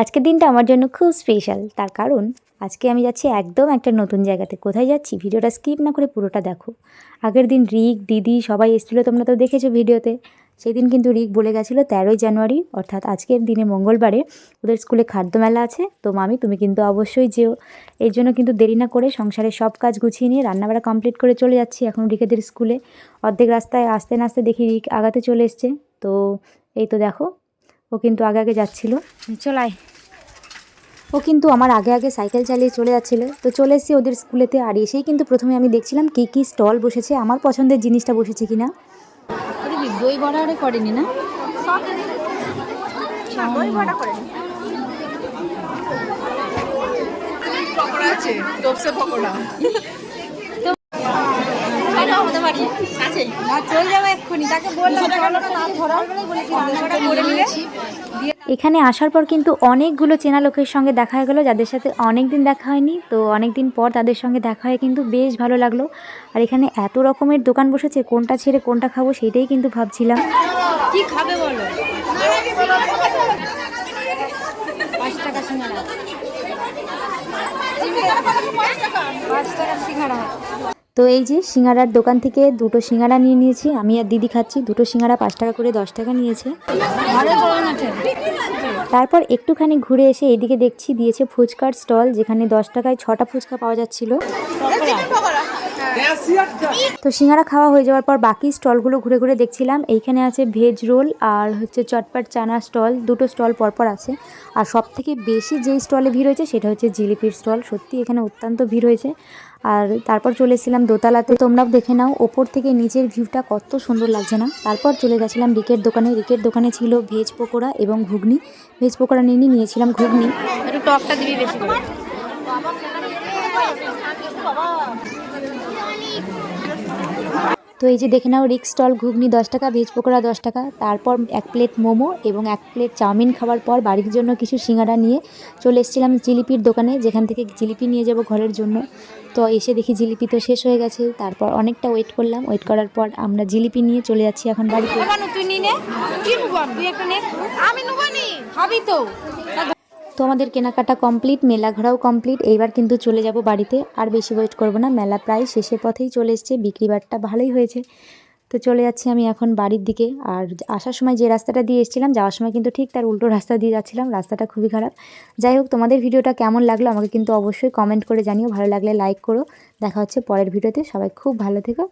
আজকের দিনটা আমার জন্য খুব স্পেশাল, তার কারণ আজকে আমি যাচ্ছি একদম একটা নতুন জায়গাতে। কোথায় যাচ্ছি ভিডিওটা স্কিপ না করে পুরোটা দেখো। আগের দিন রিক, দিদি সবাই এসেছিলো, তোমরা তো দেখেছো ভিডিওতে। সেদিন কিন্তু রিক বলে গেছিলো 13ই জানুয়ারি অর্থাৎ আজকের দিনে মঙ্গলবারে ওদের স্কুলে খাদ্যমেলা আছে, তো মামি তুমি কিন্তু অবশ্যই যেও। এর জন্য কিন্তু দেরি না করে সংসারের সব কাজ গুছিয়ে নিয়ে রান্নাবাড়া কমপ্লিট করে চলে যাচ্ছি এখন রিকেদের স্কুলে। অর্ধেক রাস্তায় আসতে না আসতে দেখি রিক আগাতে চলে এসছে, তো এই তো দেখো ও কিন্তু আগে আগে যাচ্ছিলো। চলাই ও কিন্তু আমার আগে আগে সাইকেল চালিয়ে চলে যাচ্ছিলো। তো চলে এসেছি ওদের স্কুলেতে, আর এসেই কিন্তু প্রথমে আমি দেখছিলাম কী কী স্টল বসেছে, আমার পছন্দের জিনিসটা বসেছে কিনা। দই বড়া আরে করেনি না, দই বড়া করেনি, পকোড়া আছে, দোপসে পকোড়া এখানে আসার পর কিন্তু অনেকগুলো চেনা লোকের সঙ্গে দেখা হয়ে গেলো, যাদের সাথে অনেক দিন দেখা হয়নি। তো অনেক দিন পর তাদের সঙ্গে দেখা হয়ে কিন্তু বেশ ভালো লাগলো। আর এখানে এত রকমের দোকান বসেছে, কোনটা ছেড়ে কোনটা খাবো সেটাই কিন্তু ভাবছিলাম। কি খাবে বলো? 5 টাকা সিঙ্গাড়া, 5 টাকা সিঙ্গাড়া। তো এই যে সিঙ্গাড়ার দোকান থেকে দুটো সিঙ্গাড়া নিয়ে নিয়েছি, আমি আর দিদি খাচ্ছি। দুটো সিঙ্গাড়া 5 টাকা করে 10 টাকা নিয়েছে। তারপর একটুখানি ঘুরে এসে এইদিকে দেখছি দিয়েছে ফুচকার স্টল, যেখানে 10 টাকায় 6টা ফুচকা পাওয়া যাচ্ছিল। তো সিঙ্গাড়া খাওয়া হয়ে যাওয়ার পর বাকি স্টলগুলো ঘুরে ঘুরে দেখছিলাম। এইখানে আছে ভেজ রোল আর হচ্ছে চটপট চানা স্টল, দুটো স্টল পরপর আছে। আর সব থেকে বেশি যেই স্টলে ভিড় হয়েছে সেটা হচ্ছে জিলিপির স্টল। সত্যি এখানে অত্যন্ত ভিড় হয়েছে। আর তারপর চলে এসেছিলাম দোতলাতে, তোমরাও দেখে নাও ওপর থেকে নিচের ভিউটা কত সুন্দর লাগছে না। তারপর চলে গেছিলাম রিকের দোকানে। রিকের দোকানে ছিল ভেজ পকোড়া এবং ঘুগনি। ভেজ পকোড়া নিয়েছিলাম ঘুগনি। একটু টকটা দিবি বেশি করে। তো এই যে দেখে নাও রিক স্টল, ঘুগনি 10 টাকা, ভেজ পকোড়া 10 টাকা। তারপর 1 প্লেট মোমো এবং 1 প্লেট চাউমিন খাওয়ার পর বাড়ির জন্য কিছু সিঙ্গাড়া নিয়ে চলে এসেছিলাম জিলিপির দোকানে, যেখান থেকে জিলিপি নিয়ে যাব ঘরের জন্য। তো এসে দেখি জিলিপি তো শেষ হয়ে গেছে। তারপর অনেকটা ওয়েট করলাম, ওয়েট করার পর আমরা জিলিপি নিয়ে চলে যাচ্ছি এখন বাড়িতে। তো আমাদের কেনাকাটা কমপ্লিট, মেলা ঘোরাও কমপ্লিট। এইবার কিন্তু চলে যাব বাড়িতে, আর বেশি ওয়েট করব না। মেলা প্রায় শেষের পথেই চলে এসছে, বিক্রি বাট্টা ভালোই হয়েছে। তো চলে যাচ্ছি আমি এখন বাড়ির দিকে। আর আসার সময় যে রাস্তাটা দিয়ে এসেছিলাম, যাওয়ার সময় কিন্তু ঠিক তার উল্টো রাস্তা দিয়ে যাচ্ছিলাম, রাস্তাটা খুবই খারাপ। যাই হোক, তোমাদের ভিডিওটা কেমন লাগলো আমাকে কিন্তু অবশ্যই কমেন্ট করে জানিও, ভালো লাগলে লাইক করো। দেখা হচ্ছে পরের ভিডিওতে, সবাই খুব ভালো থেকো।